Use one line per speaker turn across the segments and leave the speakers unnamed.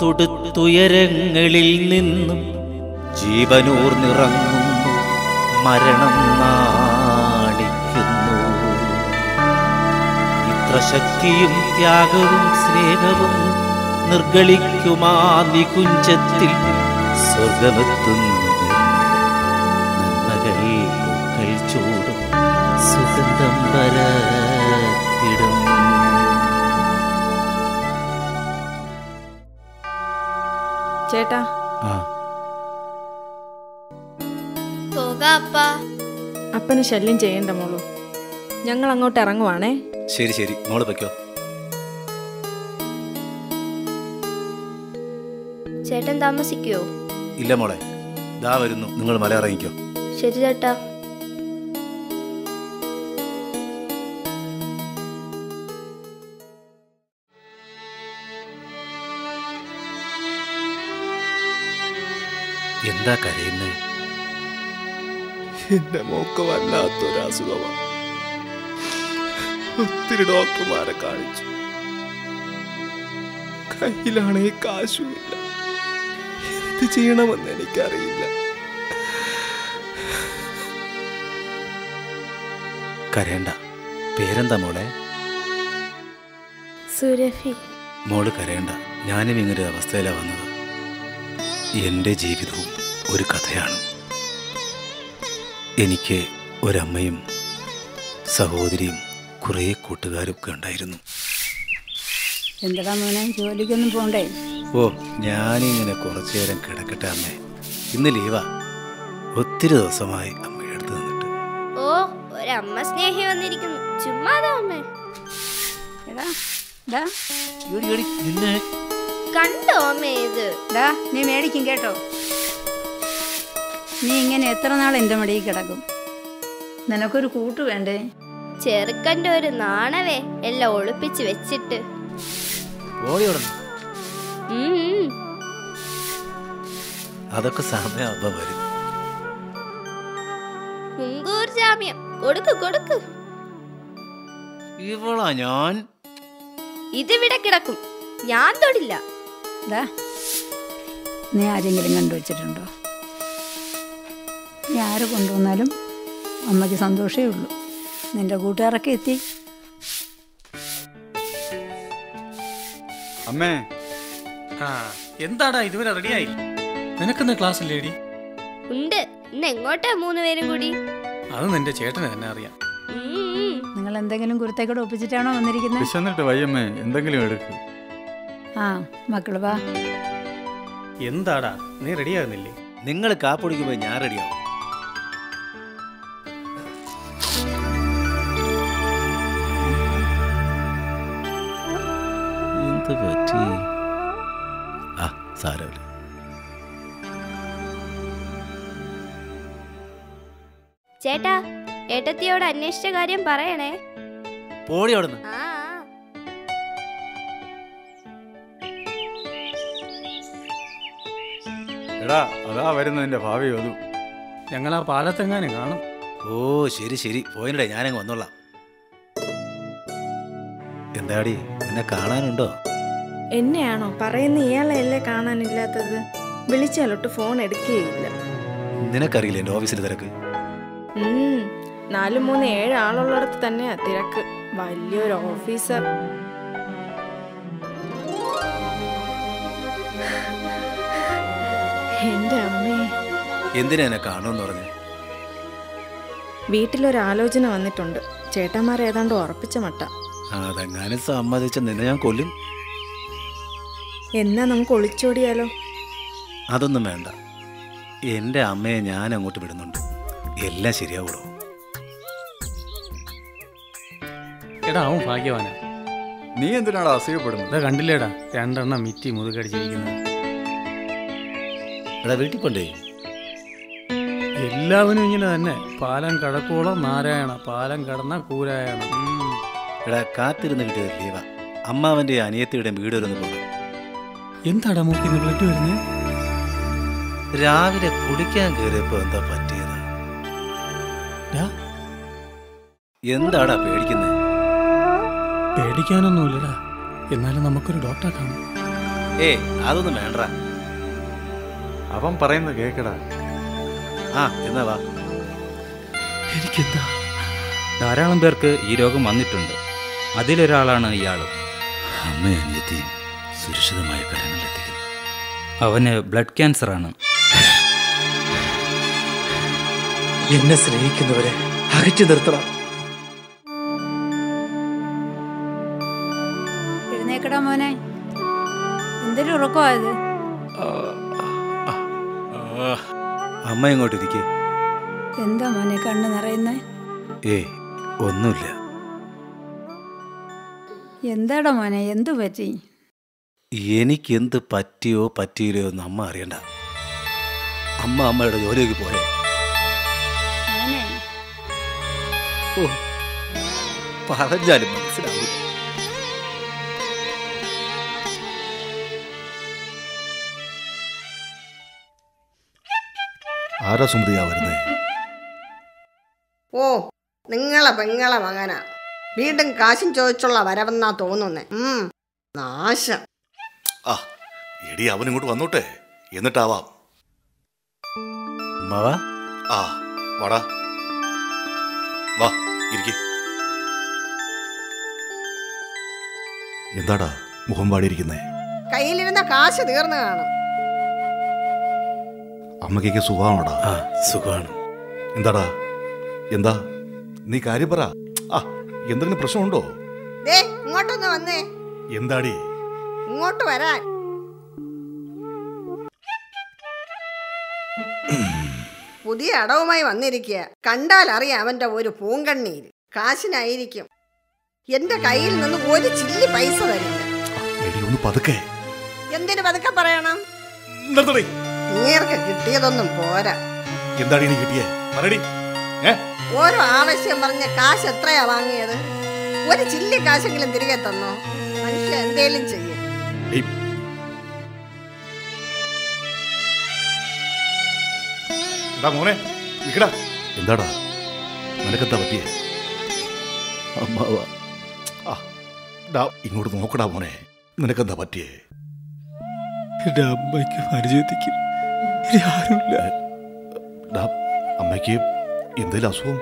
തുടുത്തുയരങ്ങളിൽ നിന്നും ജീവനൂർന്നിറങ്ങുന്നു, മരണം നാടിക്കുന്നു. ഇത്ര ശക്തിയും ത്യാഗവും സ്നേഹവും നിർഗളിക്കുമാ നികുഞ്ചത്തിൽ സ്വർഗമെത്തുന്നു. നന്മകൾ പൂക്കൾ ചൂടും, സുഗന്ധം പരത്തിടും.
ചേട്ടാ അപ്പന് ശല്യം ചെയ്യണ്ട മോളൂ, ഞങ്ങൾ അങ്ങോട്ട് ഇറങ്ങുവാണേ.
ശരി ശരി, മോള് വെക്കോ.
ചേട്ടൻ താമസിക്കോ?
ഇല്ല മോളെ, ദാ വരുന്നു, നിങ്ങൾ മല ഇറങ്ങിക്കോ.
ശരി ചേട്ടാ.
എന്താ കരയുന്നേ?
എന്റെ മോക്ക് വല്ലാത്തൊരസുഖമാണ്. ഒത്തിരി ഡോക്ടർമാരെ കാണിച്ചു, കയ്യിലാണേ കാശുമില്ല. എന്ത് ചെയ്യണമെന്ന് എനിക്കറിയില്ല.
കരയണ്ട. പേരെന്താ മോളെ?
സുരഭി.
മോള് കരയണ്ട, ഞാനും ഇങ്ങനൊരു അവസ്ഥയിലാണ് വന്നത്. എൻ്റെ ജീവിതവും ഒരു കഥയാണ്. എനിക്ക് ഒരമ്മയും സഹോദരിയും കുറേ കൂട്ടുകാരൊക്കെ ഉണ്ടായിരുന്നു.
എന്താ മോനെ, ജോലിക്കൊന്നും പോണ്ടേ?
ഓ, ഞാനിങ്ങനെ കുറച്ചു നേരം കിടക്കട്ടെ അമ്മേ. ഇന്ന് ലീവാ. ഒത്തിരി ദിവസമായി അമ്മയുടെ അടുത്ത് നിന്നിട്ട്.
ഓ, ഒരമ്മ സ്നേഹി വന്നിരിക്കുന്നു. ചുമ്മാതാ അമ്മേ. കണ്ടോ അമ്മേ ഇത്?
നീ മേടിക്കും കേട്ടോ. നീ ഇങ്ങനെ എത്ര നാൾ എൻ്റെ മടിയിൽ കിടക്കും? നിനക്കൊരു കൂട്ട് വേണ്ടേ?
ചെറുക്കൻ്റെ ഒരു നാണവേ എല്ലാം ഒളിപ്പിച്ച് വെച്ചിട്ട്.
അതൊക്കെ സമയമാകുമ്പോ വരും.
മുൻകൂർ ജാമ്യം കൊടുക്ക് കൊടുക്ക്.
ഇവളാ ഞാൻ.
ഇതിവിടെ കിടക്കും, ഞാൻ തൊടില്ല.
നീ ആരെങ്കിലും കണ്ടുവച്ചിട്ടുണ്ടോ? നീ ആര് കൊണ്ടുവന്നാലും അമ്മയ്ക്ക് സന്തോഷമേ ഉള്ളൂ. നിന്റെ കൂട്ടുകാരൊക്കെ എത്തി.
അമ്മേ,
എന്താടാ ഇതുവരെ റെഡിയായി? നിനക്കെന്ന് ക്ലാസ് ഇല്ലേടി?
ഉണ്ട്. ഇന്ന് എങ്ങോട്ടാ 3 പേരും കൂടി?
അത് നിന്റെ ചേട്ടന് തന്നെ അറിയാം.
നിങ്ങൾ എന്തെങ്കിലും കുരുത്തേക്കൂടെ ഒപ്പിച്ചിട്ടാണോ വന്നിരിക്കുന്നത്?
വിശന്നിട്ട് വയ്യമ്മേ, എന്തെങ്കിലും എടുക്ക്.
മക്കള് വാ.
എന്താടാ നീ റെഡിയാകുന്നില്ലേ?
നിങ്ങൾ കാപ്പൊടിക്കുമ്പോ ഞാൻ റെഡിയാവും. എന്ത് പറ്റി? സാരമില്ല.
ചേട്ടാ, ഏട്ടത്തിയോട് അന്വേഷിച്ച കാര്യം പറയണേ.
പോടി അവിടുന്ന്.
എടാ, അതാ വരുന്നതിന്റെ ഭാവി വധു.
ഞങ്ങൾ ആ പാലത്തെങ്ങാനും കാണും.
ഓ ശരി ശരി, പോയില്ലേ, ഞാനങ്ങ് വന്നോളാം. എന്താടി, എന്നെ കാണാനുണ്ടോ?
എന്നെയാണോ പറയുന്ന? ഇയാളെയല്ലേ കാണാനില്ലാത്തത്? വിളിച്ചാലൊട്ട് ഫോൺ എടുക്കുകയില്ല.
നിനക്കറിയില്ല എൻ്റെ ഓഫീസിൽ തിരക്ക്.
4, 3, 7 ആളുള്ളിടത്ത് തന്നെയാ തിരക്ക്. വലിയൊരു ഓഫീസർ. എന്റെ അമ്മേ.
എന്തിനാ എന്നെ കാണുമെന്ന് പറഞ്ഞു?
വീട്ടിലൊരാലോചന വന്നിട്ടുണ്ട്. ചേട്ടന്മാർ ഏതാണ്ട് ഉറപ്പിച്ച മട്ട.
അതെങ്ങാനും സമ്മതിച്ച നിന്നെ ഞാൻ കൊല്ലും.
എന്നാ നമുക്ക് ഒളിച്ചോടിയാലോ?
അതൊന്നും വേണ്ട. എൻ്റെ അമ്മയെ ഞാൻ അങ്ങോട്ട് വിടുന്നുണ്ട്. എല്ലാം ശരിയാവൂടോ.
എടാ, അവൻ ഭാഗ്യവാനാ.
നീ എന്തിനാടാ അസൂയപ്പെടുന്നത്?
കണ്ടില്ലേടാ, 2 എണ്ണം മിറ്റി മുതുകടിച്ചിരിക്കുന്നത്.
എടാ, വീട്ടിൽ കൊണ്ടേ.
എല്ലാവരും ഇങ്ങനെ തന്നെ. പാലം കടക്കോളം നാരായണ, പാലം കടന്ന കൂരായണ.
എടാ, കാത്തിരുന്ന് കിട്ടിയത് ലീവാ. അമ്മാവൻ്റെ അനിയത്തിയുടെ വീട് വരെ ഒന്ന് പോകണം.
എന്താടാ മൂക്കിന്ന് ബ്ലഡ് വരുന്നേ?
രാവിലെ കുടിക്കാൻ കയറിയപ്പോ എന്താ പറ്റിയതാ? എന്താടാ പേടിക്കുന്നേ?
പേടിക്കാനൊന്നുമില്ലടാ, എന്നാലും നമുക്കൊരു ഡോക്ടറെ കാണാം.
ഏയ് അതൊന്നും വേണ്ട.
അവൻ പറയുന്നത് കേക്കടാ.
ആ എന്നാ വാ.
എനിക്കെന്താ? ധാരാളം പേർക്ക് ഈ രോഗം വന്നിട്ടുണ്ട്. അതിലൊരാളാണ് ഇയാൾ.
അമ്മയും അനിയത്തിയും സുരക്ഷിതമായ കരങ്ങളിലെത്തിക്കുന്നു.
അവന് ബ്ലഡ് ക്യാൻസറാണ്.
എന്നെ സ്നേഹിക്കുന്നവരെ അകറ്റി നിർത്തണം.
എഴുന്നേക്കടാ മോനെ, എന്തൊരു ഉറക്കമായത്?
അമ്മ ഇങ്ങോട്ടിരിക്കേ.
എന്താ മോനെ കണ്ണ് നിറയുന്നേ?
ഏയ് ഒന്നുമില്ല.
എന്താടാ മോനെ, എന്തു പറ്റി?
എനിക്കെന്ത് പറ്റിയോ പറ്റിയില്ലയോ എന്ന് അമ്മ അറിയണ്ട. അമ്മയുടെ ജോലിക്ക് പോയേ.
മോനെ
ഓ പറഞ്ഞാലും മനസ്സിലാവും.
ആരാ സുമതിയാ വരുന്നേ?
ഓ, നിങ്ങളെ പെങ്ങളെ മകനാ. വീണ്ടും കാശും ചോദിച്ചുള്ള വരവെന്നാ തോന്നുന്നേ. നാശം.
ആ എടി, അവനിങ്ങോട്ട് വന്നോട്ടെ, എന്നിട്ടാവാം.
അമ്മാവാ.
ആ വാടാ, വാ ഇരിക്കേ. എന്താടാ മുഖം പാടിയിരിക്കുന്നേ?
കയ്യിലിരുന്ന കാശ് തീർന്നു കാണും.
അമ്മയ്ക്കൊക്കെ സുഖമാണോടാ?
ആ സുഖമാണ്.
എന്താടാ, എന്താ നീ കാര്യം പറ. ആ എന്തെങ്കിലും പ്രശ്നമുണ്ടോ?
ദേ ഇങ്ങോട്ടൊന്ന് വന്നേ.
എന്താടി?
ഇങ്ങോട്ട് വരാൻ. പുതിയ അടവുമായി വന്നിരിക്കുക. കണ്ടാൽ അറിയാം അവന്റെ ഒരു പൂങ്കണ്ണീര്. കാശിനായിരിക്കും. എന്റെ കയ്യിൽ നിന്ന് ഒരു ചില്ലി പൈസ തരില്ല.
എടി ഒന്ന് പതുക്കെ.
എന്തിനു പതുക്കെ പറയണം?
നിർത്തടി.
ഇങ്ങേർക്ക് കിട്ടിയതൊന്നും പോരാ.
എന്താടി നീ കിട്ടിയേ? പറയടി.
ഓരോ ആവശ്യം പറഞ്ഞ കാശ് എത്രയാ വാങ്ങിയത്? ഒരു ചില്ലി കാശെങ്കിലും തിരികെ തന്നോ? മനുഷ്യ എന്തേലും ചെയ്യും.
മോനെ നിക്കടാ. എന്താടാ നിനക്കെന്താ പറ്റിയേ?
അമ്മാവ.
ഇങ്ങോട്ട് നോക്കടാ മോനെ, നിനക്കെന്താ പറ്റിയേ?
എന്റെ അമ്മയ്ക്ക് പരിചയത്തിക്കും ഇനി ആരുമില്ല.
അമ്മയ്ക്ക് എന്തേലും അസുഖം?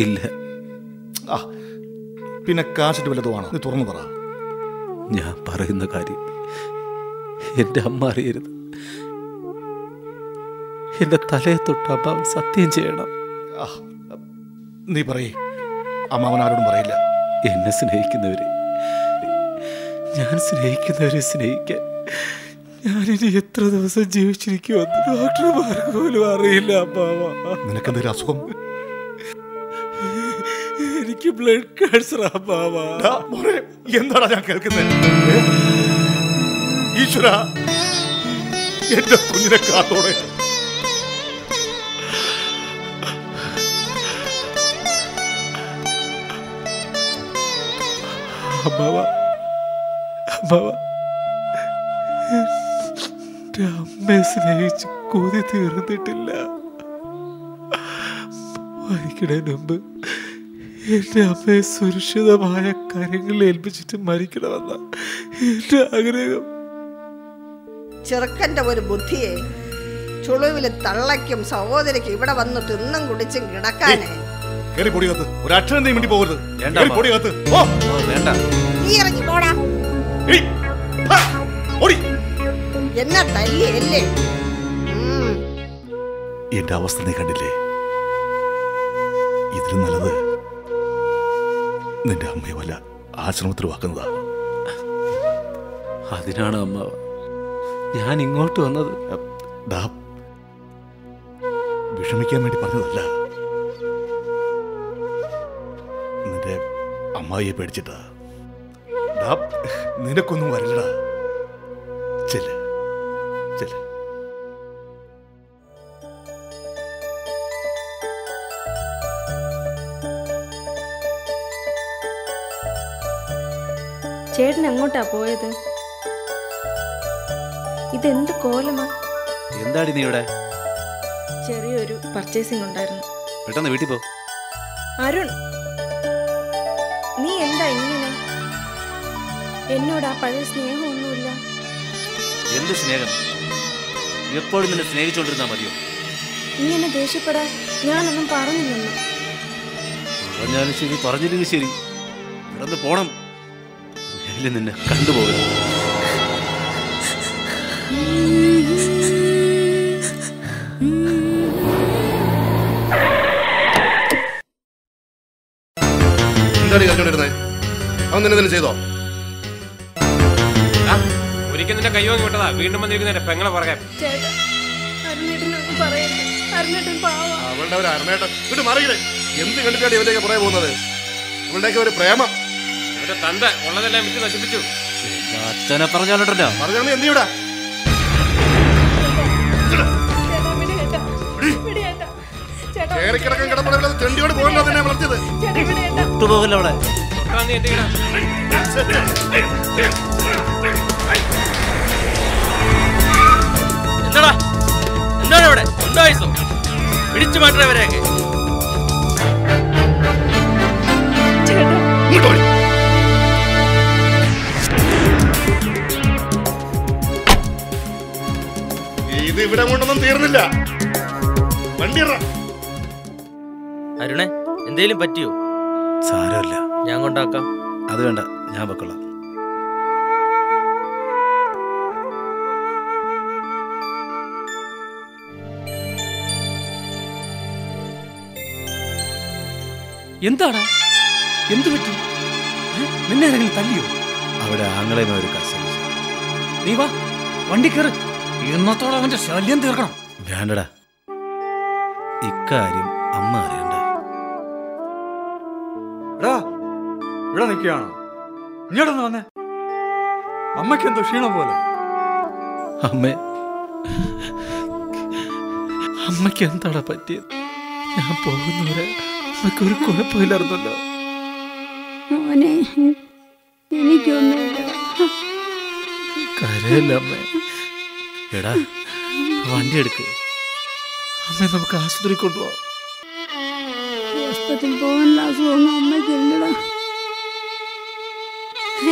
ഇല്ല.
ആ പിന്നെ കാശിട്ട് വല്ലതുമാണോ? നീ തുറന്നു പറ.
ഞാൻ പറയുന്ന കാര്യം എൻ്റെ അമ്മ അറിയരുത്. എൻ്റെ തലയെ തൊട്ട് അമ്മാവൻ സത്യം ചെയ്യണം.
നീ പറയേ. അമ്മാവൻ ആരോടും പറയില്ല.
എന്നെ സ്നേഹിക്കുന്നവരെ, ഞാൻ സ്നേഹിക്കുന്നവരെ സ്നേഹിക്കാൻ ഞാനിനി എത്ര ദിവസം ജീവിച്ചിരിക്കുമെന്ന് ഡോക്ടർമാർക്ക് പോലും അറിയില്ല. അമ്മാവ,
നിനക്കെന്തെങ്കിലും അസുഖം?
എനിക്ക് ബ്ലഡ് ക്യാൻസർ. അമ്മാവ,
എന്താടാ ഞാൻ കേൾക്കുന്നത്? ഈശ്വര, എന്റെ കുഞ്ഞിനെ കാത്തോടെ.
അമ്മാവ, അമ്മാവ, എന്റെ അമ്മയെ സ്നേഹിച്ച് കൊതി തീർന്നിട്ടില്ല. മരിക്കണതിന് മുമ്പ് എന്റെ അമ്മയെ സുരക്ഷിതമായ കാര്യങ്ങളിൽ ഏൽപ്പിച്ചിട്ട് മരിക്കണമെന്ന എന്റെ ആഗ്രഹം.
ചെറുക്കന്റെ ഒരു ബുദ്ധിയെ ചുളുവില് തള്ളയ്ക്കും സഹോദരിക്കും ഇവിടെ വന്ന് തിന്നും കുടിച്ചും കിടക്കാനേ.
ഒരക്ഷരം നീ വേണ്ടി പോകരുത്.
വേണ്ട.
നീ ഇറങ്ങി പോടാ. എന്നെ തല്ലിയല്ലേ?
എന്റെ അവസ്ഥ നീ കണ്ടില്ലേ? ഇതിലും നല്ലത് നിന്റെ അമ്മയെ വല്ല ആശ്രമത്തിൽ വാക്കുന്നതാ.
അതിനാണ് അമ്മാവ ഞാൻ ഇങ്ങോട്ട് വന്നത്.
വിഷമിക്കാൻ വേണ്ടി പറഞ്ഞതല്ല. നിന്റെ അമ്മായിയെ പേടിച്ചിട്ടാ. നിനക്കൊന്നും വരില്ലടാ. ചെല്ല് ചെല്ല്.
ചേട്ടൻ എങ്ങോട്ടാ പോയത്? ഇതെന്ത് കോലമാ?
എന്താടി നീ ഇവിടെ?
ചെറിയൊരു പർച്ചേസിംഗ് ഉണ്ടായിരുന്നു.
പെട്ടെന്ന് വീട്ടിൽ പോ.
അരുൺ, നീ എന്താ ഇങ്ങനെ? എന്നോട് ആ പഴയ സ്നേഹമൊന്നുമില്ല.
എന്ത് സ്നേഹം? എപ്പോഴും നിന്നെ സ്നേഹിച്ചോണ്ടിരുന്നാ മതിയോ?
ഇങ്ങനെ ദേഷ്യപ്പെടാൻ ഞാനൊന്നും പറഞ്ഞില്ലെന്ന്.
പറഞ്ഞാലും ശരി, പറഞ്ഞില്ലെങ്കിൽ ശരി, ഇവിടെ പോണം. നിന്നെ കണ്ടുപോകണം.
എന്താണ് കണ്ടോണ്ടിരുന്നത്? അവൻ നിന്നെ തന്നെ ചെയ്തോ?
ഒരിക്കൽ നിന്റെ കൈ വാങ്ങി വിട്ടതാ, വീണ്ടും വന്നിരിക്കുന്ന പെങ്ങളെ പറയാം.
അവളുടെ ഒരു അരണേട്ടൻ ഇങ്ങോട്ട് മാറിയില്ലേ? എന്ത് കണ്ടിട്ടാണ് ഇവന്റെയൊക്കെ പുറകെ പോകുന്നത്? ഇവളുടെയൊക്കെ ഒരു പ്രേമം.
ഇവരുടെ തന്ത ഉള്ളതെല്ലാം വിറ്റ് നശിപ്പിച്ചു.
അച്ഛനെ പറഞ്ഞാലോട്ടോ
പറഞ്ഞാൽ എന്ത് ചെയ്യൂടാ? കേറിക്കിടക്കാൻ കിടപ്പുള്ളത് ചെണ്ടിയോട് പോകല്ലോ തന്നെ വളർത്തിയത്.
ഒട്ടുപോകല്ലോ അവിടെ.
എന്താടാ എന്താണ് ഇവിടെ? എന്താ പിടിച്ചു മാറ്റവരെയൊക്കെ?
ഇത് ഇവിടെ കൊണ്ടൊന്നും തീർന്നില്ല. വണ്ടി
അരുണേ, എന്തേലും പറ്റിയോ?
സാരമില്ല,
ഞാൻ കൊണ്ടാക്കാം.
അത് വേണ്ട, ഞാൻ വെക്കൊള്ളാം.
എന്താടാ? എന്തു പറ്റി? നിന്നെ ആരെങ്കിലും തല്ലിയോ?
അവിടെ ആങ്ങളെയും ഒരു കസ.
നീ വാ, വണ്ടി കയറി. ഇന്നത്തോടെ അവന്റെ ശല്യം തീർക്കണം.
വേണ്ടടാ, ഇക്കാര്യം അമ്മ അറിയണ്ട.
ഇവിടെ നിൽക്കുകയാണോ? ഇങ്ങോട്ടൊന്ന് വന്നേ. അമ്മയ്ക്ക് എന്തോ ക്ഷീണം പോലെ.
അമ്മയ്ക്ക് എന്താടാ പറ്റിയത്? ഞാൻ പോകുന്നവരെ അമ്മയ്ക്ക് ഒരു കുഴപ്പമില്ലായിരുന്നല്ലോ.
മോനെ, എനിക്കൊന്നുമില്ല.
കരയല്ല അമ്മേ.
എടാ, വണ്ടി എടുക്ക്.
അമ്മേ, നമുക്ക് ആശുപത്രി കൊണ്ടുപോവാം.
ഹോസ്പിറ്റലിൽ പോകാനുള്ള അസുഖമൊന്നും അമ്മയ്ക്കില്ലടാ.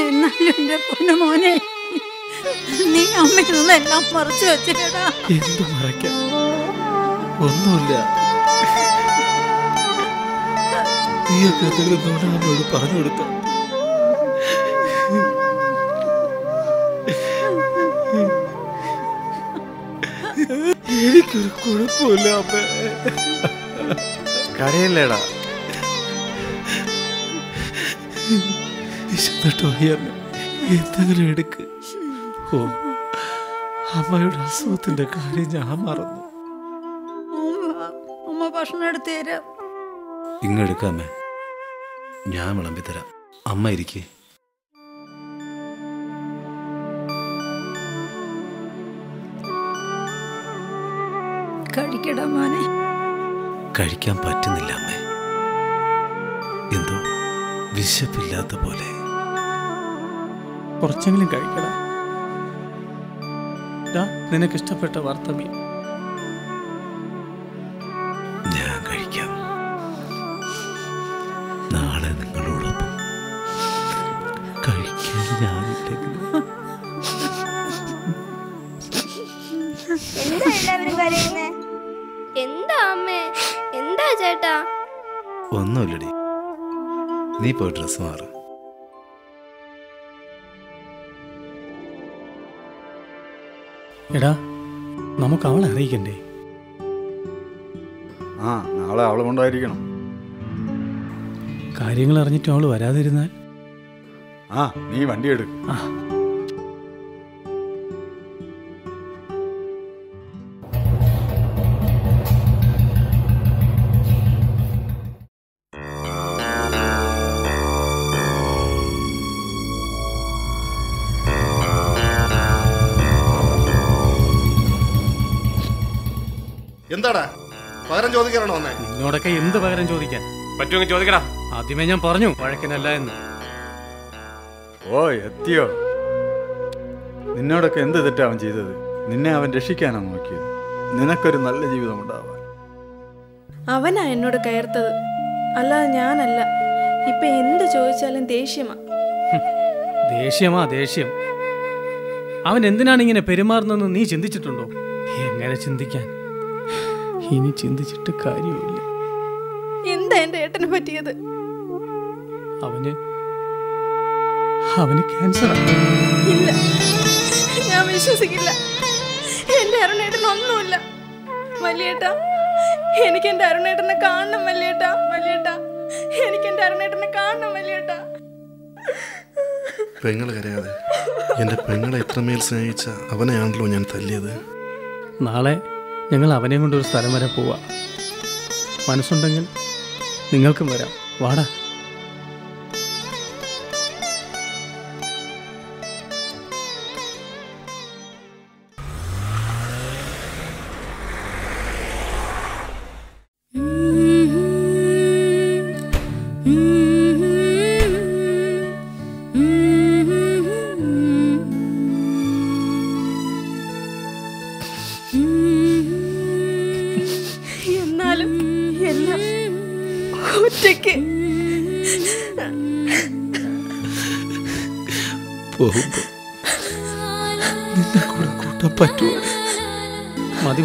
എന്നാലും എന്റെ പൊന്നു മോനെ, നീ അമ്മയിൽ നിന്നെല്ലാം മറച്ചു വെച്ചേടാ.
എന്ത് മറയ്ക്കാൻ? ഒന്നുമില്ല. നീയൊക്കെ എന്തെങ്കിലും നോടാമ്മയോട് പറഞ്ഞു കൊടുത്തോ? എനിക്കൊരു കുഴപ്പമില്ല അമ്മ.
കരയല്ലേടാ?
വിശന്നിട്ടോ അമ്മ, എന്തെങ്കിലും എടുക്ക്. ഓ, അമ്മയുടെ അസുഖത്തിന്റെ കാര്യം ഞാൻ മറന്നു.
അമ്മ ഭക്ഷണം എടുത്തു തരാം.
ഇങ്ങെടുക്കാമേ, ഞാൻ വിളമ്പിത്തരാം. അമ്മ ഇരിക്കേ.
കഴിക്കടാ മോനെ.
കഴിക്കാൻ പറ്റുന്നില്ല അമ്മേ. എന്തോ വിശപ്പില്ലാത്ത പോലെ.
കുറച്ചെങ്കിലും കഴിക്കടാ. നിനക്ക് ഇഷ്ടപ്പെട്ട വറുത്തമീൻ
ഞാൻ കഴിക്കാം. നാളെ നിങ്ങളോടൊപ്പം കഴിക്കാൻ ഞാനില്ലെങ്കിലും.
എന്താ എല്ലാവരും കരയുന്നേ? എന്താ അമ്മേ? എന്താ ചേട്ടാ?
ഒന്നുമില്ലടി, നീ പോയി ഡ്രസ് മാറ്.
എടാ, നമുക്ക് അവളെ അറിയിക്കണ്ടേ?
നാളെ അവളെ കൊണ്ടായിരിക്കണം.
കാര്യങ്ങൾ അറിഞ്ഞിട്ട് അവള് വരാതിരുന്നാൽ?
നീ വണ്ടി എടുക്കും.
എന്താടാ പകരം ചോദിക്കാനാണോ വന്നേ?
നിന്നോടൊക്കെ എന്ത് പകരം ചോദിക്കാൻ
പറ്റുമെങ്കിൽ ചോദിക്കടാ.
ആദ്യമേ ഞാൻ പറഞ്ഞു വഴക്കിനല്ല എന്ന്.
ഓ, എത്തിയോ? നിന്നോടൊക്കെ എന്ത് തെറ്റാ അവൻ ചെയ്തത്? നിന്നെ അവൻ രക്ഷിക്കാനാണ് നോക്കിയത്. നിനക്കൊരു നല്ല ജീവിതം ഉണ്ടാവാൻ.
അവനാ എന്നോട് കയർത്തത്, അല്ലാതെ ഞാനല്ല. ഇപ്പൊ എന്ത് ചോദിച്ചാലും ദേഷ്യമാ.
ദേഷ്യമാ ദേഷ്യം. അവൻ എന്തിനാണ് ഇങ്ങനെ പെരുമാറുന്നതെന്ന് നീ ചിന്തിച്ചിട്ടുണ്ടോ? എങ്ങനെ ചിന്തിക്കാൻ? ഇനി ചിന്തിച്ചിട്ട് കാര്യമില്ല.
എന്താ എൻ്റെ ഏട്ടന് പറ്റിയത്?
അവന് ക്യാൻസറാണ്.
ഇല്ല, ഞാൻ വിശ്വസിക്കില്ല. എൻ്റെ അരുണേട്ടൻ ഒന്നുമില്ല. വലിയേട്ടാ, എനിക്ക് എൻ്റെ അരുണേട്ടനെ കാണണം വലിയേട്ടാ. വലിയേട്ടാ, എനിക്ക് എൻ്റെ അരുണേട്ടനെ കാണണം വലിയേട്ടാ.
പെങ്ങള് കരയാതെ. എൻ്റെ പെങ്ങളെ എത്രമേൽ സ്നേഹിച്ച അവനെയാണല്ലോ ഞാൻ തല്ലിയത്.
നാളെ ഞങ്ങൾ അവനെ കൊണ്ടൊരു സ്ഥലം വരെ പോവാം. മനസ്സുണ്ടെങ്കിൽ നിങ്ങൾക്കും വരാം. വാടാ.
എന്നാലും എല്ലാം ഒറ്റയ്ക്ക്
പോകുമ്പോ നിന്നെ കൂടെ കൂട്ടാൻ പറ്റുമോ?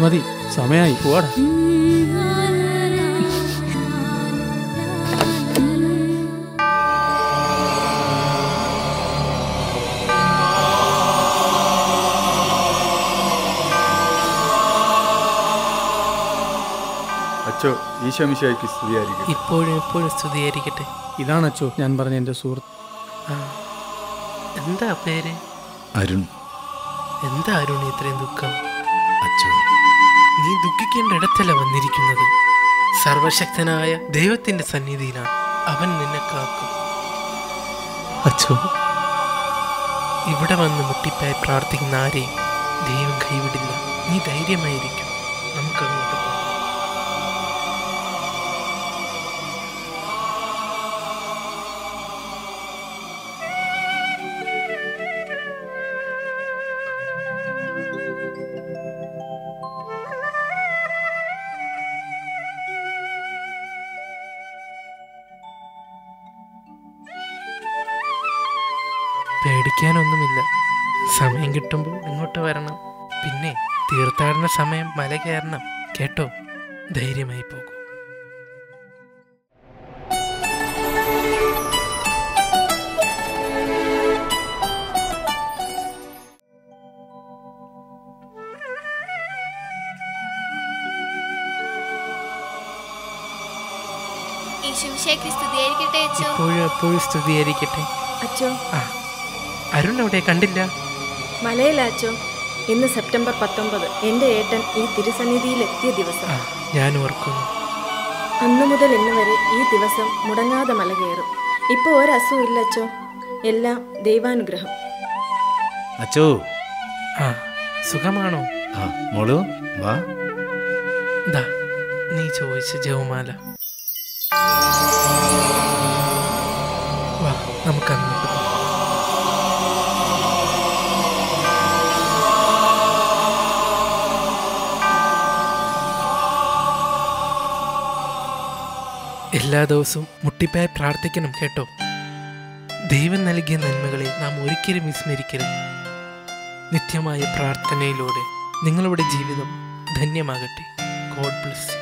മതി സമയമായി. പോവാടാ.
അച്ചോ, ഈശോ മിശിഹായ്ക്ക് സ്തുതിയായിരിക്കട്ടെ.
ഇപ്പോഴും എപ്പോഴും സ്തുതിയായിരിക്കട്ടെ.
ഇതാണ് അച്ചോ ഞാൻ പറഞ്ഞ എൻ്റെ സുഹൃത്ത്.
എന്താ പേര്?
അരുൺ.
എന്താ അരുൺ ഇത്രയും ദുഃഖം?
അച്ചോ,
നീ ദുഃഖിക്കേണ്ട ഇടത്തല്ല വന്നിരിക്കുന്നത്. സർവശക്തനായ ദൈവത്തിന്റെ സന്നിധിയിലാണ്. അവൻ നിന്നെ കാക്കും. അച്ചോ, ഇവിടെ വന്ന് മുട്ടിപ്പായി പ്രാർത്ഥിക്കുന്ന ആരെയും ദൈവം കൈവിടില്ല. നീ ധൈര്യമായിരിക്കും. നമുക്ക് അങ്ങോട്ട് പോകാം. പേടിക്കാനൊന്നുമില്ല. സമയം കിട്ടുമ്പോൾ ഇങ്ങോട്ട് വരണം. പിന്നെ തീർത്ഥാടന സമയം മല കയറണം കേട്ടോ. ധൈര്യമായി പോകൂ. ഇപ്പോഴും എപ്പോഴും സ്തുതിയായിരിക്കട്ടെ.
അച്ചോ,
അരുൺ അവിടെ കണ്ടില്ല?
മലയില അച്ചോ. ഇന്ന് സെപ്റ്റംബർ 19 എൻ്റെ ഏട്ടൻ ഈ തിരുസന്നിധിയിലെത്തിയ ദിവസം.
ഞാൻ ഓർക്കുന്നു.
അന്നു മുതൽ ഇന്ന് വരെ ഈ ദിവസം മുടങ്ങാതെ മല കയറും. ഇപ്പോൾ ഒരസുഖം ഇല്ല അച്ചോ. എല്ലാം ദൈവാനുഗ്രഹം.
അച്ചോ.
സുഖമാണോ?
മോളു വാ.
ദാ നീ ചോദിച്ച ജവമാല. വാ, നമുക്ക് അങ്ങോട്ട് പോകാം. എല്ലാ ദിവസവും മുട്ടിപ്പായി പ്രാർത്ഥിക്കണം കേട്ടോ. ദൈവം നൽകിയ നന്മകളെ നാം ഒരിക്കലും വിസ്മരിക്കരുത്. നിത്യമായ പ്രാർത്ഥനയിലൂടെ നിങ്ങളുടെ ജീവിതം ധന്യമാകട്ടെ. God bless you.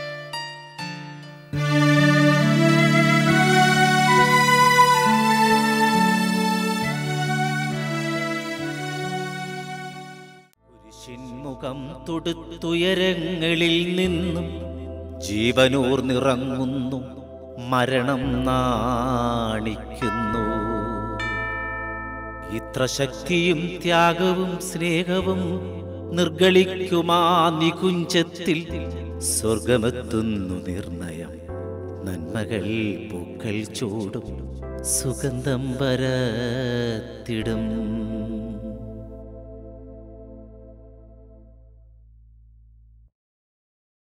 മുഖം തൊടുത്തുയരങ്ങളിൽ നിന്നും ജീവനൂർന്നിറങ്ങുന്നു, മരണം നാണിക്കുന്നു. ഇത്ര ശക്തിയും ത്യാഗവും സ്നേഹവും നിർഗളിക്കുമാ നികുഞ്ചത്തിൽ സ്വർഗമെത്തുന്നു നിർണയം. നന്മകൾ പൂക്കൾ ചൂടും, സുഗന്ധം പരത്തിടും.